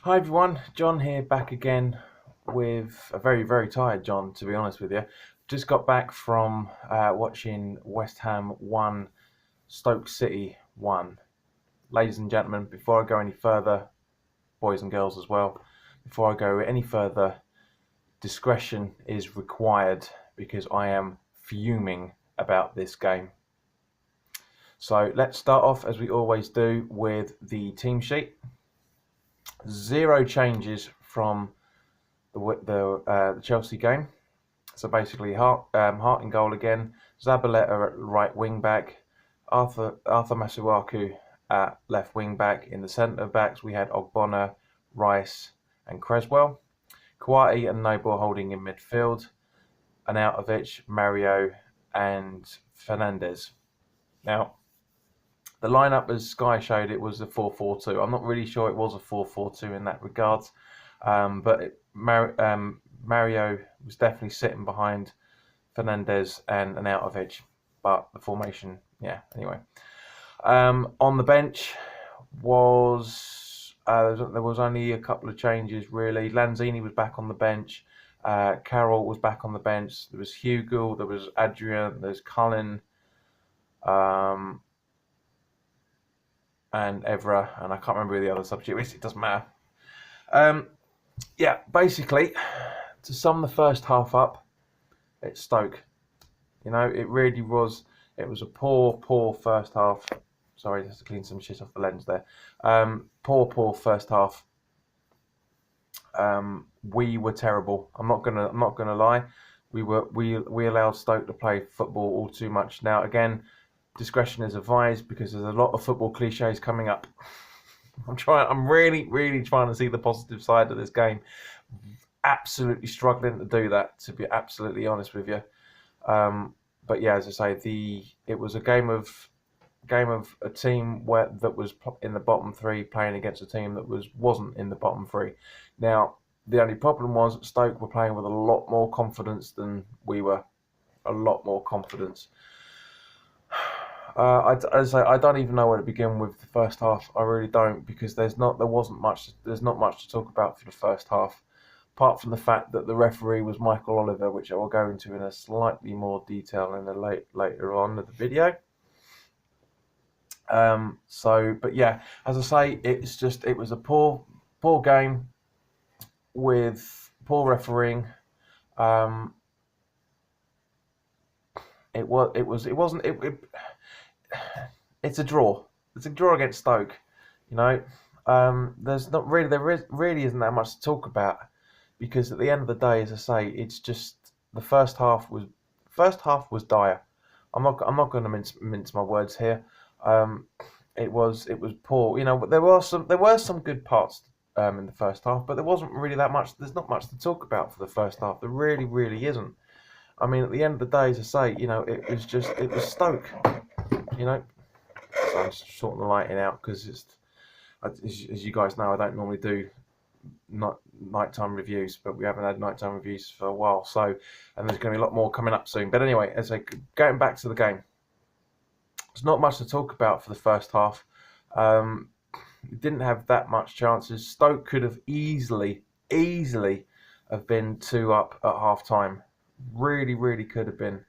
Hi everyone, John here back again with a very, very tired John, to be honest with you. Just got back from watching West Ham 1, Stoke City 1. Ladies and gentlemen, before I go any further, boys and girls as well, before I go any further, discretion is required because I am fuming about this game. So let's start off, as we always do, with the team sheet. Zero changes from the Chelsea game. So basically, Hart in goal again, Zabaleta at right wing back, Arthur Masuaku at left wing back. In the centre backs, we had Ogbonna, Rice, and Creswell. Kouati and Noble holding in midfield. Arnautovic, Mario, and Fernandez. Now, the lineup, as Sky showed, it was a 4-4-2. I'm not really sure it was a 4-4-2 in that regard, but Mario was definitely sitting behind Fernandez and Arnautovic, but the formation, yeah. Anyway, on the bench was there was only a couple of changes really. Lanzini was back on the bench. Carroll was back on the bench. There was Hugo. There was Adrian. There's Cullen. And Evra, and I can't remember who the other substitute is. It doesn't matter. Yeah, basically, to sum the first half up, it's Stoke. You know, it really was. It was a poor first half. Sorry, just to clean some shit off the lens there. Poor first half. We were terrible. I'm not gonna lie. We allowed Stoke to play football all too much. Now again, discretion is advised because there's a lot of football cliches coming up. I'm really trying to see the positive side of this game. Absolutely struggling to do that, to be absolutely honest with you. But yeah, as I say, it was a game of a team that was in the bottom three playing against a team that wasn't in the bottom three. Now, the only problem was Stoke were playing with a lot more confidence than we were. A lot more confidence. I don't even know where to begin with the first half. I really don't, because there's not much to talk about for the first half, apart from the fact that the referee was Michael Oliver, which I will go into in a slightly more detail in later on in the video. But yeah, as I say, it was a poor game with poor refereeing. It's a draw. It's a draw against Stoke. You know, there really isn't that much to talk about, because at the end of the day, as I say, it's just the first half was dire. I'm not going to mince my words here. It was poor. You know, but there were some good parts in the first half, but there wasn't really that much. There's not much to talk about for the first half. There really isn't. I mean, at the end of the day, as I say, you know, it was Stoke. You know, so I'm just sorting the lighting out because as you guys know, I don't normally do nighttime reviews, but we haven't had nighttime reviews for a while. So, and there's going to be a lot more coming up soon. But anyway, getting back to the game, there's not much to talk about for the first half. We didn't have that much chances. Stoke could have easily have been 2 up at half time. Really could have been.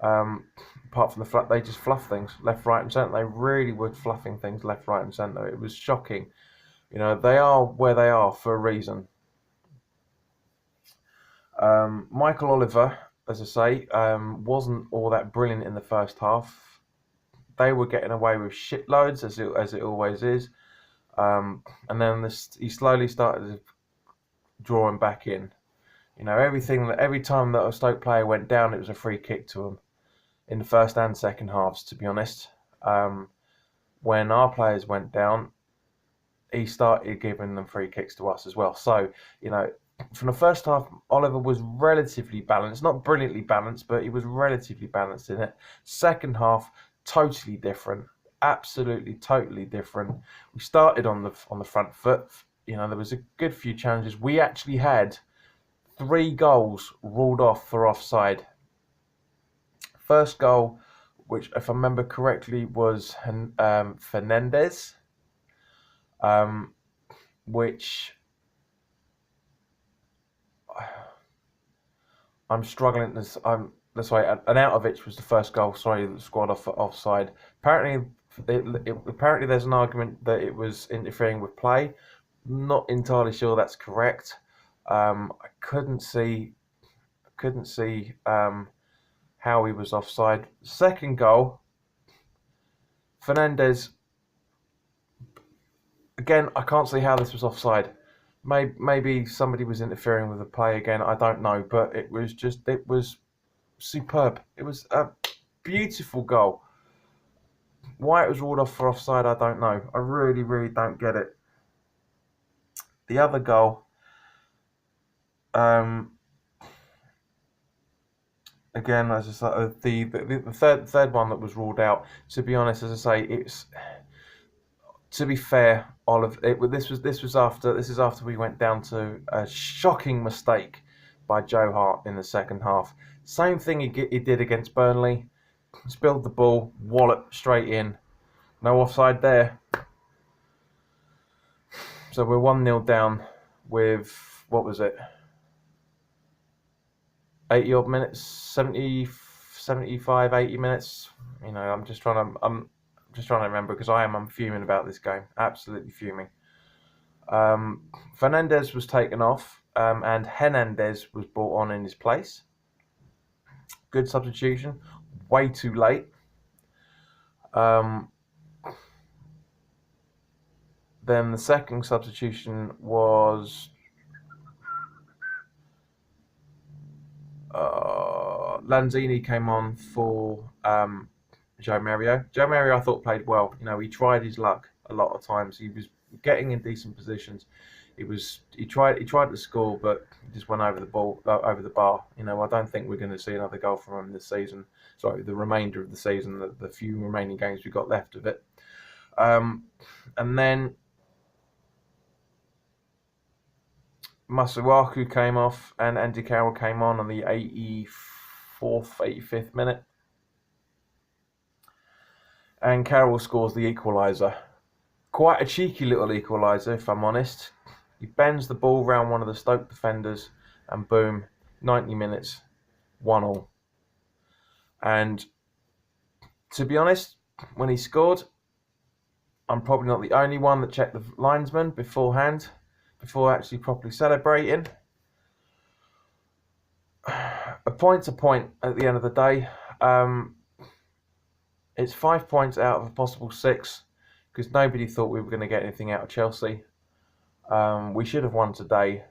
Apart from the fact they just fluff things left, right, and centre. They really were fluffing things left, right, and centre. It was shocking. You know, they are where they are for a reason. Michael Oliver, as I say, wasn't all that brilliant in the first half. They were getting away with shitloads, as it always is. And then he slowly started drawing back in. You know, every time that a Stoke player went down, it was a free kick to him in the first and second halves, to be honest. When our players went down, he started giving them free kicks to us as well. So, you know, from the first half, Oliver was relatively balanced. Not brilliantly balanced, but he was relatively balanced in it. Second half, totally different. Absolutely, totally different. We started on the front foot. You know, there was a good few challenges. We actually had 3 goals ruled off for offside. First goal, which, if I remember correctly, was Fernandez, which I'm struggling. That's why Arnautovic was the first goal. Sorry, the squad offside. Apparently there's an argument that it was interfering with play. Not entirely sure that's correct. I couldn't see how he was offside. Second goal, Fernandez. Again, I can't see how this was offside. Maybe somebody was interfering with the play again. I don't know, but it was superb. It was a beautiful goal. Why it was ruled off for offside, I don't know. I really, really don't get it. The other goal, um, again, as I said, the third one that was ruled out. To be honest, as I say, it's to be fair, Olive. This is after we went down to a shocking mistake by Joe Hart in the second half. Same thing he did against Burnley. Spilled the ball, wallop straight in. No offside there. So we're 1-0 down with, what was it? 80 odd minutes, 70, 75, 80 minutes. I'm just trying to remember because I'm fuming about this game. Absolutely fuming. Fernandez was taken off, and Hernandez was brought on in his place. Good substitution. Way too late. Then the second substitution was Lanzini came on for Joe Mario. Joe Mario, I thought, played well. He tried his luck a lot of times. He was getting in decent positions. He tried to score, but he just went over the bar. I don't think we're going to see another goal from him this season. Sorry, the remainder of the season, the few remaining games we've got left of it. And then Masuaku came off and Andy Carroll came on the 84th, 85th minute. And Carroll scores the equaliser. Quite a cheeky little equaliser, if I'm honest. He bends the ball round one of the Stoke defenders and boom, 90 minutes, 1-1. And to be honest, when he scored, I'm probably not the only one that checked the linesman beforehand, before actually properly celebrating. A point's a point at the end of the day. It's 5 points out of a possible 6 because nobody thought we were going to get anything out of Chelsea. We should have won today.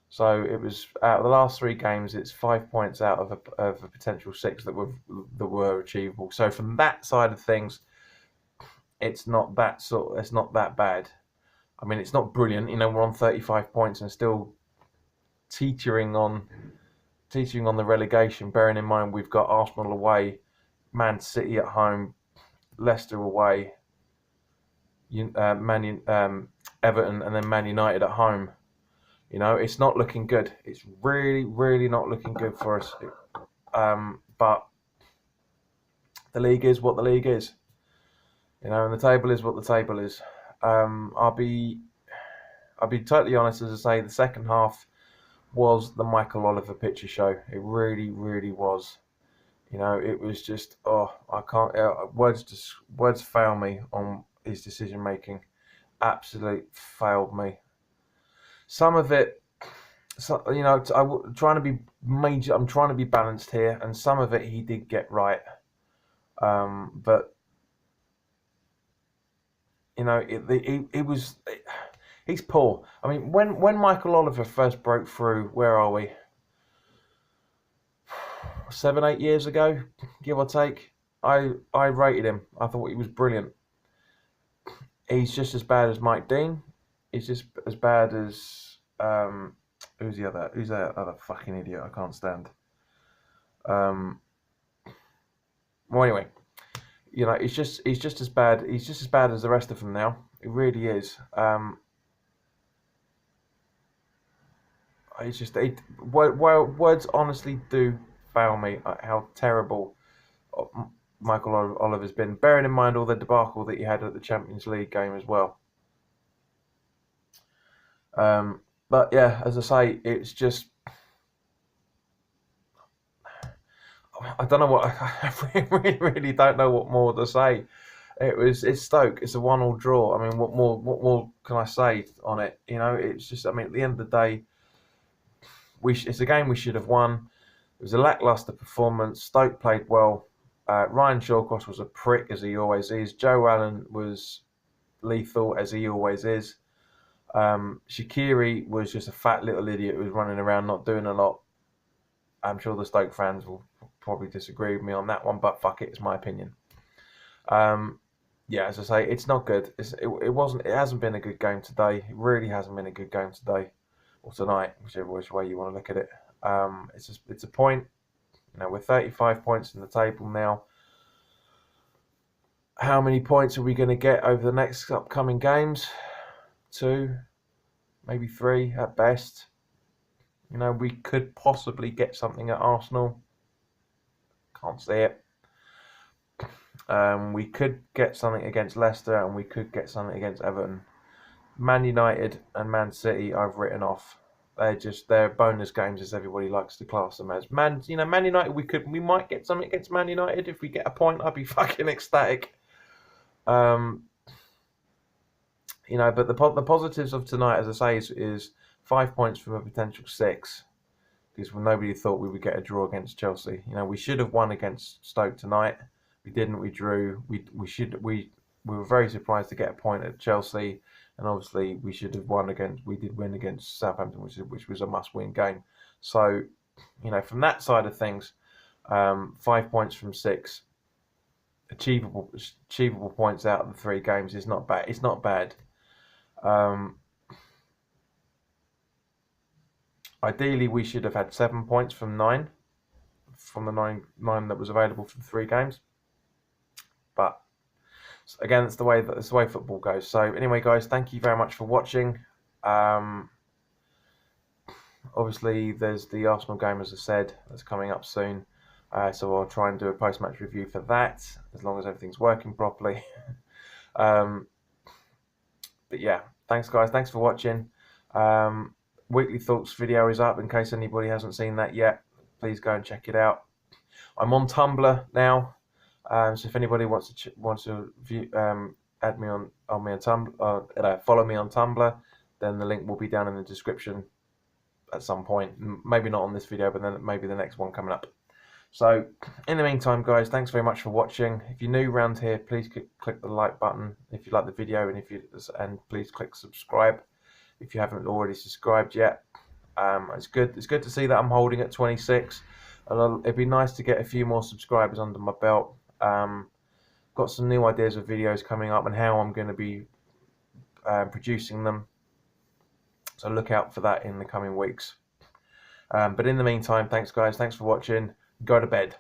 So it was out of the last 3 games, it's 5 points out of a potential 6 that were achievable. So from that side of things, it's not that bad. I mean, it's not brilliant. We're on 35 points and still teetering on the relegation. Bearing in mind we've got Arsenal away, Man City at home, Leicester away, Everton, and then Man United at home. It's not looking good. It's really, really not looking good for us. But the league is what the league is. And the table is what the table is. I'll be totally honest, as I say, the second half was the Michael Oliver picture show. It really, really was. It was just, I can't. Words fail me on his decision making. Absolutely failed me. Some of it, I'm trying to be major. I'm trying to be balanced here, and some of it he did get right. But he's poor. I mean, when Michael Oliver first broke through, where are we? 7, 8 years ago, give or take. I rated him. I thought he was brilliant. He's just as bad as Mike Dean. He's just as bad as who's that other fucking idiot I can't stand. Well, anyway, he's just as bad. He's just as bad as the rest of them now. It really is. It's just words honestly do fail me at how terrible Michael Oliver's been. Bearing in mind all the debacle that he had at the Champions League game as well. But yeah, as I say, it's just I don't know what I really don't know what more to say. It's Stoke. It's a 1-1 draw. I mean, what more can I say on it? You know, it's just. I mean, at the end of the day, it's a game we should have won. It was a lackluster performance. Stoke played well. Ryan Shawcross was a prick, as he always is. Joe Allen was lethal, as he always is. Shaqiri was just a fat little idiot who was running around not doing a lot. I'm sure the Stoke fans will probably disagree with me on that one, but fuck it, it's my opinion. Yeah, as I say, it's not good. It hasn't been a good game today. It really hasn't been a good game today or tonight, which way you want to look at it. It's a point. You know, we're 35 points in the table now. How many points are we going to get over the next upcoming games? 2, maybe 3 at best. You know, we could possibly get something at Arsenal. Can't see it. We could get something against Leicester, and we could get something against Everton. Man United and Man City, I've written off. They're bonus games, as everybody likes to class them as. Man United, we might get something against Man United. If we get a point, I'd be fucking ecstatic. You know, but the positives of tonight, as I say, is 5 points from a potential 6. Because nobody thought we would get a draw against Chelsea. You know, we should have won against Stoke tonight. We didn't. We drew. We were very surprised to get a point at Chelsea, and obviously we should have won against. We did win against Southampton, which was a must-win game. So, you know, from that side of things, 5 points from 6, achievable points out of the 3 games is not bad. It's not bad. Ideally, we should have had 7 points from 9, from the nine that was available for the 3 games. But again, it's the way football goes. So anyway, guys, thank you very much for watching. Obviously, there's the Arsenal game, as I said, that's coming up soon. So I'll try and do a post-match review for that, as long as everything's working properly. But yeah, thanks, guys. Thanks for watching. Weekly Thoughts video is up. In case anybody hasn't seen that yet, please go and check it out. I'm on Tumblr now, so if anybody wants to view, add me on Tumblr, follow me on Tumblr, then the link will be down in the description at some point. Maybe not on this video, but then maybe the next one coming up. So in the meantime, guys, thanks very much for watching. If you're new around here, please click the like button if you like the video, and please click subscribe if you haven't already subscribed yet. It's good to see that I'm holding at 26. It'd be nice to get a few more subscribers under my belt. Got some new ideas of videos coming up and how I'm going to be producing them, so look out for that in the coming weeks. But in the meantime, thanks, guys. Thanks for watching. Go to bed.